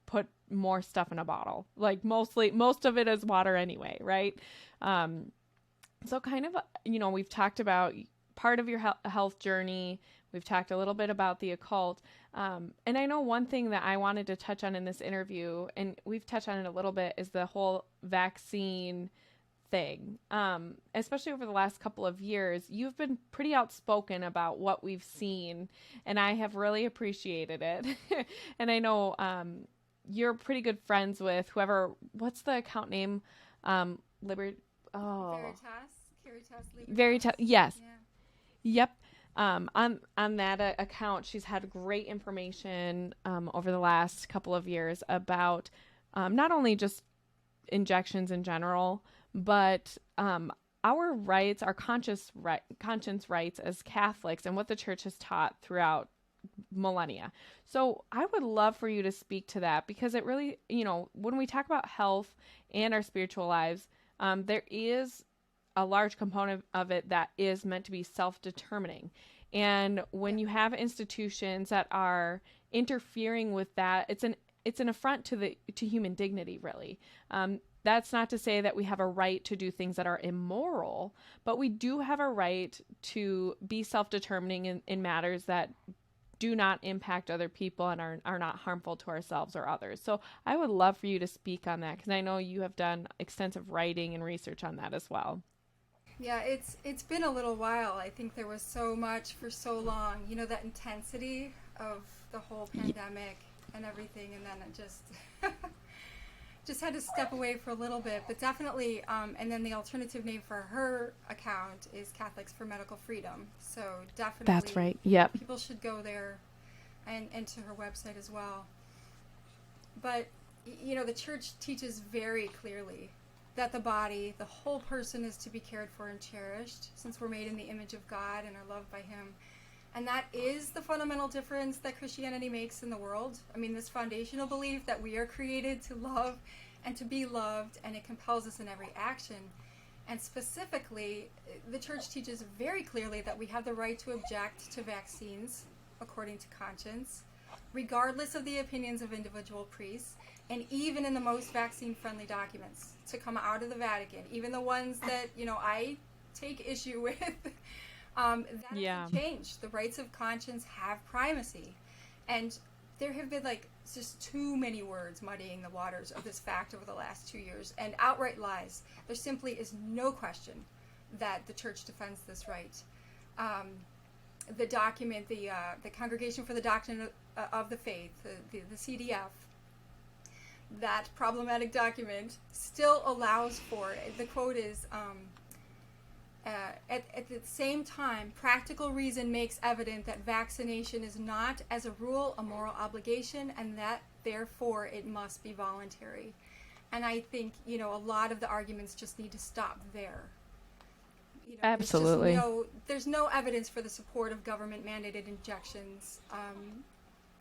S1: put more stuff in a bottle. Like most of it is water anyway, right? So kind of, we've talked about part of your health journey. We've talked a little bit about the occult. And I know one thing that I wanted to touch on in this interview, and we've touched on it a little bit, is the whole vaccine thing. Especially over the last couple of years, you've been pretty outspoken about what we've seen, and I have really appreciated it. And I know you're pretty good friends with whoever, what's the account name? Veritas Libertas. Veritas, yes. Yeah. Yep. On that account, she's had great information over the last couple of years about not only just injections in general, but our rights, our conscience rights as Catholics, and what the church has taught throughout millennia. So I would love for you to speak to that, because it really, when we talk about health and our spiritual lives, there is a large component of it that is meant to be self-determining. And when you have institutions that are interfering with that, it's an affront to human dignity, really. That's not to say that we have a right to do things that are immoral, but we do have a right to be self-determining in matters that do not impact other people and are not harmful to ourselves or others. So I would love for you to speak on that, because I know you have done extensive writing and research on that as well.
S2: Yeah, it's been a little while. I think there was so much for so long, that intensity of the whole pandemic and everything, and then it just had to step away for a little bit, but definitely, and then the alternative name for her account is Catholics for Medical Freedom. So definitely,
S1: that's right. Yep.
S2: People should go there and to her website as well. But, the church teaches very clearly that the body, the whole person, is to be cared for and cherished, since we're made in the image of God and are loved by Him. And that is the fundamental difference that Christianity makes in the world. I mean, this foundational belief that we are created to love and to be loved, and it compels us in every action. And specifically, the church teaches very clearly that we have the right to object to vaccines according to conscience, regardless of the opinions of individual priests, and even in the most vaccine-friendly documents to come out of the Vatican, even the ones that, I take issue with. That hasn't changed. The rights of conscience have primacy. And there have been just too many words muddying the waters of this fact over the last 2 years, and outright lies. There simply is no question that the church defends this right. The document, the Congregation for the Doctrine of the Faith, the CDF, that problematic document still allows for, the quote is, at the same time, practical reason makes evident that vaccination is not, as a rule, a moral obligation, and that, therefore, it must be voluntary. And I think, a lot of the arguments just need to stop there.
S1: Absolutely.
S2: There's no evidence for the support of government-mandated injections.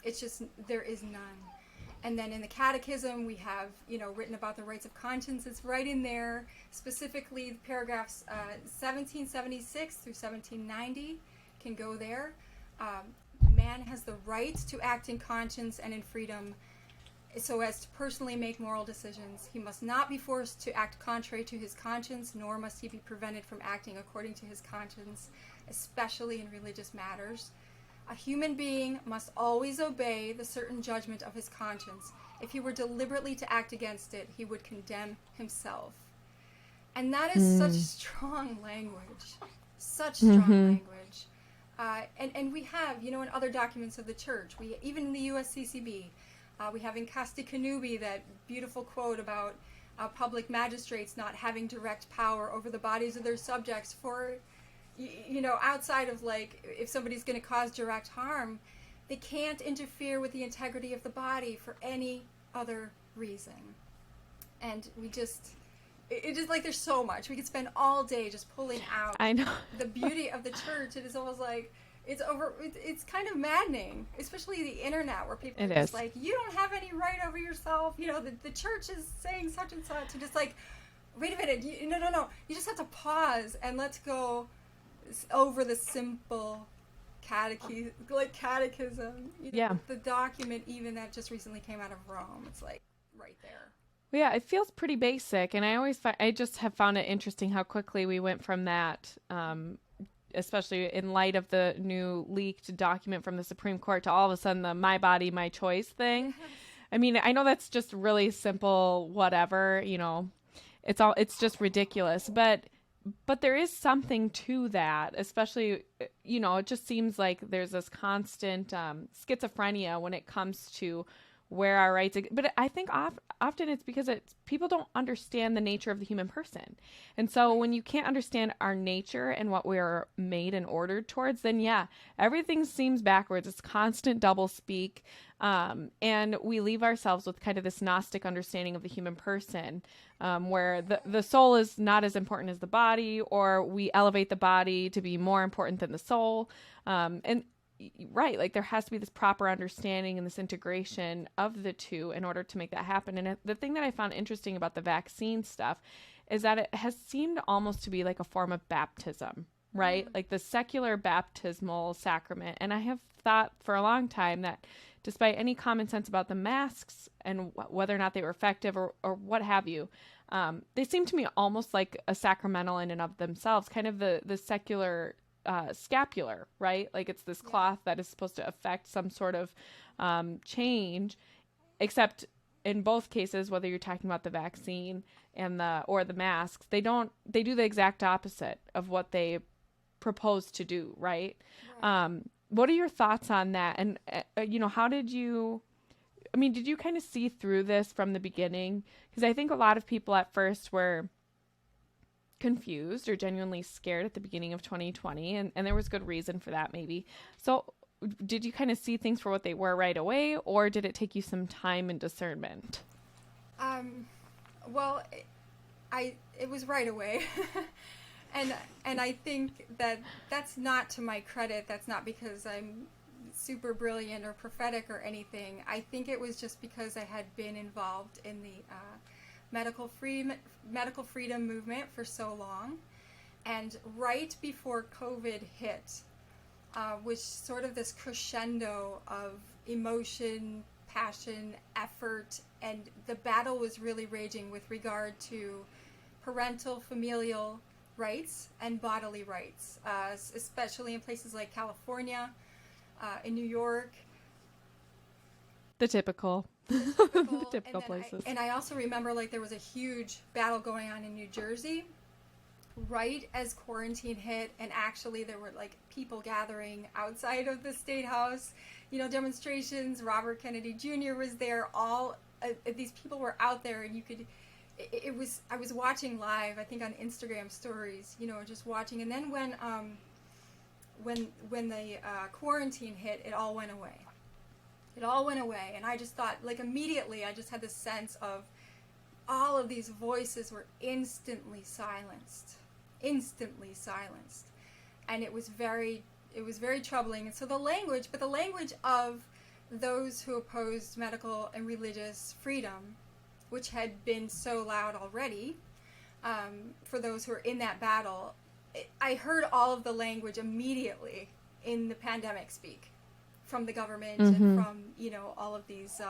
S2: It's just, there is none. And then in the Catechism, we have, written about the rights of conscience. It's right in there, specifically paragraphs 1776 through 1790 can go there. Man has the right to act in conscience and in freedom so as to personally make moral decisions. He must not be forced to act contrary to his conscience, nor must he be prevented from acting according to his conscience, especially in religious matters. A human being must always obey the certain judgment of his conscience. If he were deliberately to act against it, he would condemn himself. And that is such strong language. Such strong language. And we have, in other documents of the church, even in the USCCB, we have in Casti Connubii that beautiful quote about public magistrates not having direct power over the bodies of their subjects for, outside of if somebody's going to cause direct harm, they can't interfere with the integrity of the body for any other reason. And it's just there's so much. We could spend all day just pulling out the beauty of the church. It is almost it's kind of maddening, especially the internet, where people are just you don't have any right over yourself. The church is saying such and such, and just wait a minute, no. You just have to pause and let's go over the simple catechism.
S1: Yeah.
S2: The document even that just recently came out of Rome. It's like right there.
S1: Yeah, it feels pretty basic, and I just have found it interesting how quickly we went from that, especially in light of the new leaked document from the Supreme Court, to all of a sudden the "my body, my choice" thing. I mean, I know that's just really simple, whatever, it's just ridiculous, but there is something to that, especially, it just seems like there's this constant schizophrenia when it comes to where our rights, but I think often it's because people don't understand the nature of the human person. And so when you can't understand our nature and what we are made and ordered towards, then yeah, everything seems backwards. It's constant double speak. And we leave ourselves with kind of this Gnostic understanding of the human person, where the soul is not as important as the body, or we elevate the body to be more important than the soul. And right, like there has to be this proper understanding and this integration of the two in order to make that happen. And the thing that I found interesting about the vaccine stuff is that it has seemed almost to be like a form of baptism, right? Mm-hmm. Like the secular baptismal sacrament. And I have thought for a long time that despite any common sense about the masks and whether or not they were effective or what have you, they seem to me almost like a sacramental in and of themselves, kind of the secular scapular, right? Like it's this cloth that is supposed to affect some sort of change, except in both cases, whether you're talking about the vaccine and the masks, they do the exact opposite of what they propose to do, right? What are your thoughts on that? And how did you kind of see through this from the beginning? Because I think a lot of people at first were confused or genuinely scared at the beginning of 2020, and there was good reason for that, maybe. So did you kind of see things for what they were right away, or did it take you some time and discernment?
S2: Well, it was right away. and I think that's not to my credit. That's not because I'm super brilliant or prophetic or anything. I think it was just because I had been involved in the medical freedom movement for so long, and right before COVID hit, was sort of this crescendo of emotion, passion, effort, and the battle was really raging with regard to parental, familial rights and bodily rights, especially in places like California, in New York.
S1: The typical places.
S2: And I also remember like there was a huge battle going on in New Jersey right as quarantine hit, and actually there were like people gathering outside of the State House, demonstrations. Robert Kennedy Jr. was there. All these people were out there, and I was watching live, I think on Instagram stories, just watching. And then when the quarantine hit, it all went away. And I just thought, like, immediately I just had this sense of all of these voices were instantly silenced. And it was very troubling. And so the language of those who opposed medical and religious freedom, which had been so loud already, for those who are in that battle, I heard all of the language immediately in the pandemic speak from the government and from, all of these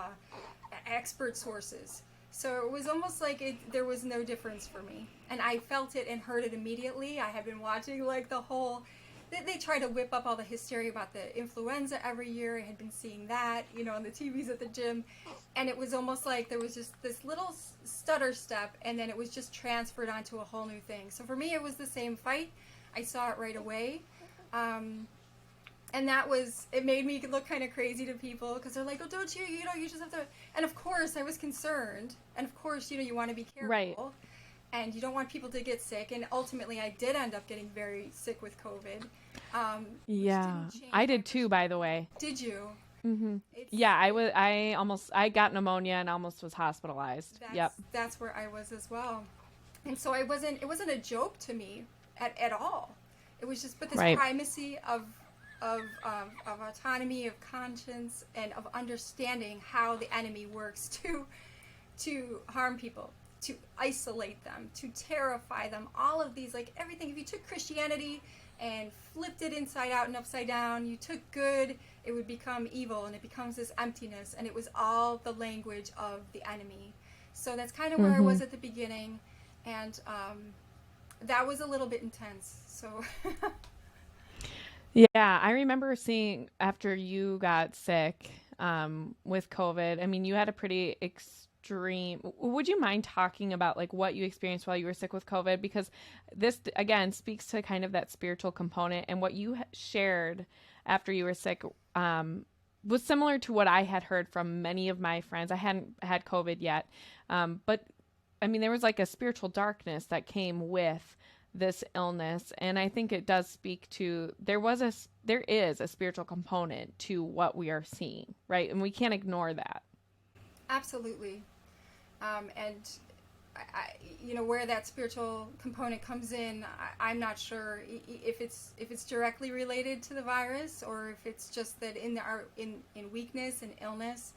S2: expert sources. So it was almost like there was no difference for me. And I felt it and heard it immediately. I had been watching like the whole, they try to whip up all the hysteria about the influenza every year. I had been seeing that, on the TVs at the gym. And it was almost like there was just this little stutter step, and then it was just transferred onto a whole new thing. So for me, it was the same fight. I saw it right away. And it made me look kind of crazy to people, because they're like, oh, don't you, you just have to, and of course I was concerned, and of course, you want to be careful,
S1: right,
S2: and you don't want people to get sick, and ultimately I did end up getting very sick with COVID.
S1: Yeah, I did too, by the way.
S2: Did you?
S1: Mm-hmm. Yeah, I got pneumonia and almost was hospitalized.
S2: That's where I was as well. And so it wasn't a joke to me at all. It was just, but this primacy of autonomy, of conscience, and of understanding how the enemy works to harm people. to isolate them, to terrify them. All of these, like everything. If you took Christianity and flipped it inside out and upside down, you took good, it would become evil, and it becomes this emptiness, and it was all the language of the enemy. So that's kind of where I was at the beginning, and that was a little bit intense. So
S1: Yeah, I remember seeing after you got sick with COVID. I mean, you had a pretty extreme. Would you mind talking about like what you experienced while you were sick with COVID? Because this again speaks to kind of that spiritual component, and what you shared after you were sick was similar to what I had heard from many of my friends. I hadn't had COVID yet, but I mean, there was like a spiritual darkness that came with this illness, and I think it does speak to there is a spiritual component to what we are seeing, right? And we can't ignore that.
S2: absolutely. And where that spiritual component comes in, I'm not sure if it's directly related to the virus, or if it's just that in weakness and illness,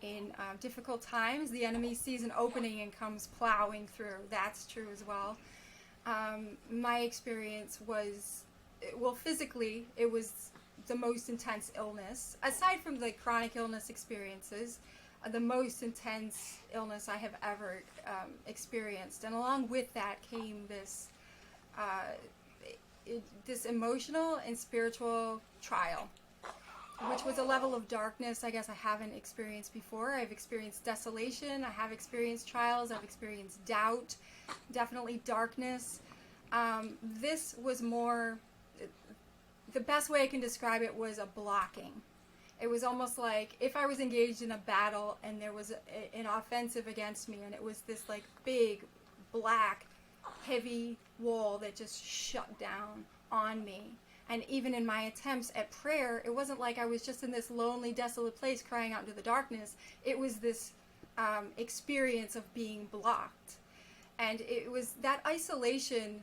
S2: in difficult times, the enemy sees an opening and comes plowing through. That's true as well. My experience was, well, physically, it was the most intense illness. Aside from the chronic illness experiences, the most intense illness I have ever experienced. And along with that came this this emotional and spiritual trial, which was a level of darkness I guess I haven't experienced before. I've experienced desolation, I have experienced trials, I've experienced doubt, definitely darkness. This was more, the best way I can describe it was a blocking. It was almost like if I was engaged in a battle and there was an offensive against me, and it was this like big, black, heavy wall that just shut down on me. And even in my attempts at prayer, it wasn't like I was just in this lonely, desolate place crying out into the darkness. It was this experience of being blocked. And it was that isolation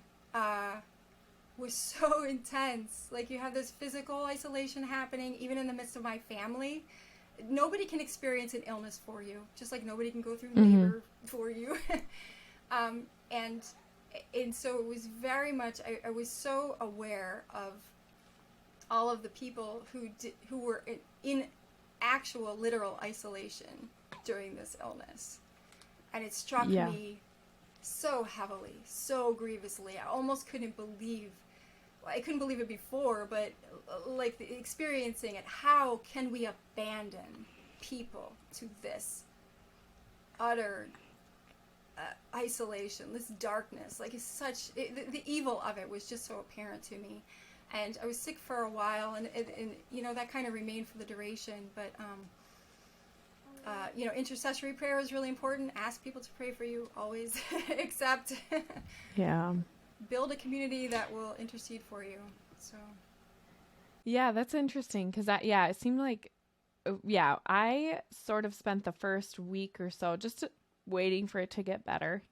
S2: was so intense. Like, you have this physical isolation happening, even in the midst of my family. Nobody can experience an illness for you, just like nobody can go through labor for you. And so it was very much, I was so aware of all of the people who were in actual literal isolation during this illness. And it struck me so heavily, so grievously. I almost couldn't believe, I couldn't believe it before, but like experiencing it. How can we abandon people to this utter isolation, this darkness? Like, it's such, the evil of it was just so apparent to me. And I was sick for a while, and that kind of remained for the duration. But intercessory prayer is really important. Ask people to pray for you always. Accept. Build a community that will intercede for you. So.
S1: Yeah, that's interesting because it seemed like, I sort of spent the first week or so just waiting for it to get better.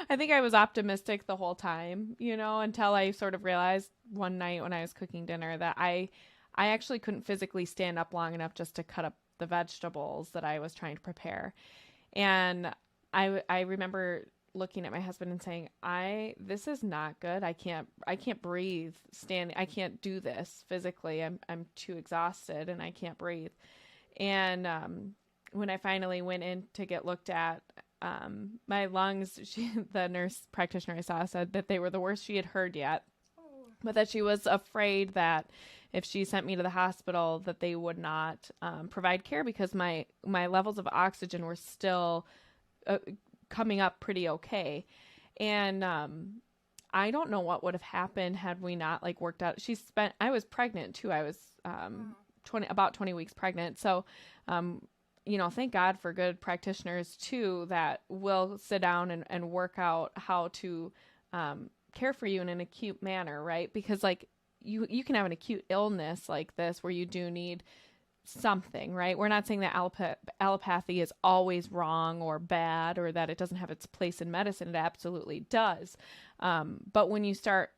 S1: I think I was optimistic the whole time, until I sort of realized one night when I was cooking dinner that I actually couldn't physically stand up long enough just to cut up the vegetables that I was trying to prepare. And I remember looking at my husband and saying, this is not good. I can't breathe standing. I can't do this physically. I'm too exhausted and I can't breathe. And, when I finally went in to get looked at, my lungs, the nurse practitioner I saw said that they were the worst she had heard yet, but that she was afraid that if she sent me to the hospital that they would not provide care because my levels of oxygen were still coming up pretty okay. And I don't know what would have happened had we not worked out. I was pregnant too. I was about 20 weeks pregnant. So, thank God for good practitioners too that will sit down and work out how to care for you in an acute manner, right? Because you can have an acute illness like this where you do need something, right? We're not saying that allopathy is always wrong or bad or that it doesn't have its place in medicine. It absolutely does. But when you start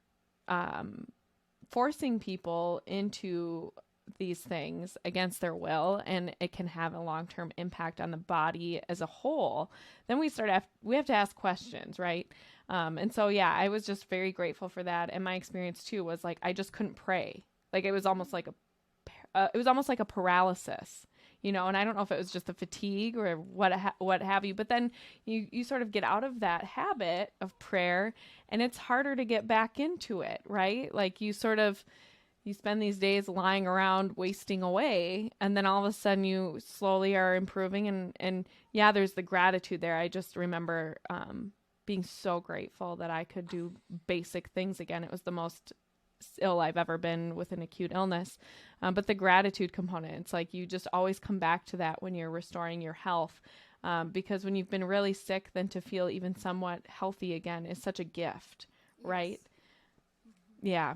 S1: forcing people into these things against their will, and it can have a long-term impact on the body as a whole, then we have to ask questions, right? And so, yeah, I was just very grateful for that. And my experience too was like, I just couldn't pray. Like it was almost like a paralysis, and I don't know if it was just the fatigue or what have you, but then you sort of get out of that habit of prayer, and it's harder to get back into it, right? Like you spend these days lying around wasting away, and then all of a sudden you slowly are improving, and yeah, there's the gratitude there. I just remember being so grateful that I could do basic things again. It was the most ill I've ever been with an acute illness. But the gratitude component, it's like you just always come back to that when you're restoring your health. Because when you've been really sick, then to feel even somewhat healthy again is such a gift,
S2: Yes.
S1: right? Yeah.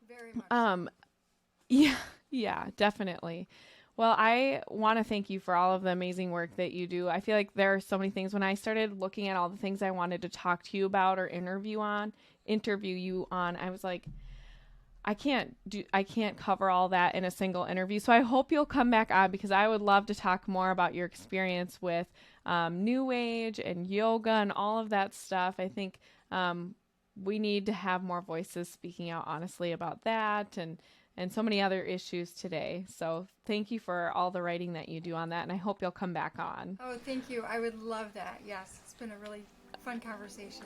S2: Very much.
S1: Yeah, definitely. Well, I want to thank you for all of the amazing work that you do. I feel like there are so many things. When I started looking at all the things I wanted to talk to you about or interview you on, I was like, I can't cover all that in a single interview. So I hope you'll come back on, because I would love to talk more about your experience with New Age and yoga and all of that stuff. I think we need to have more voices speaking out honestly about that and so many other issues today. So thank you for all the writing that you do on that, and I hope you'll come back on.
S2: Oh, thank you. I would love that. Yes, it's been a really fun conversation.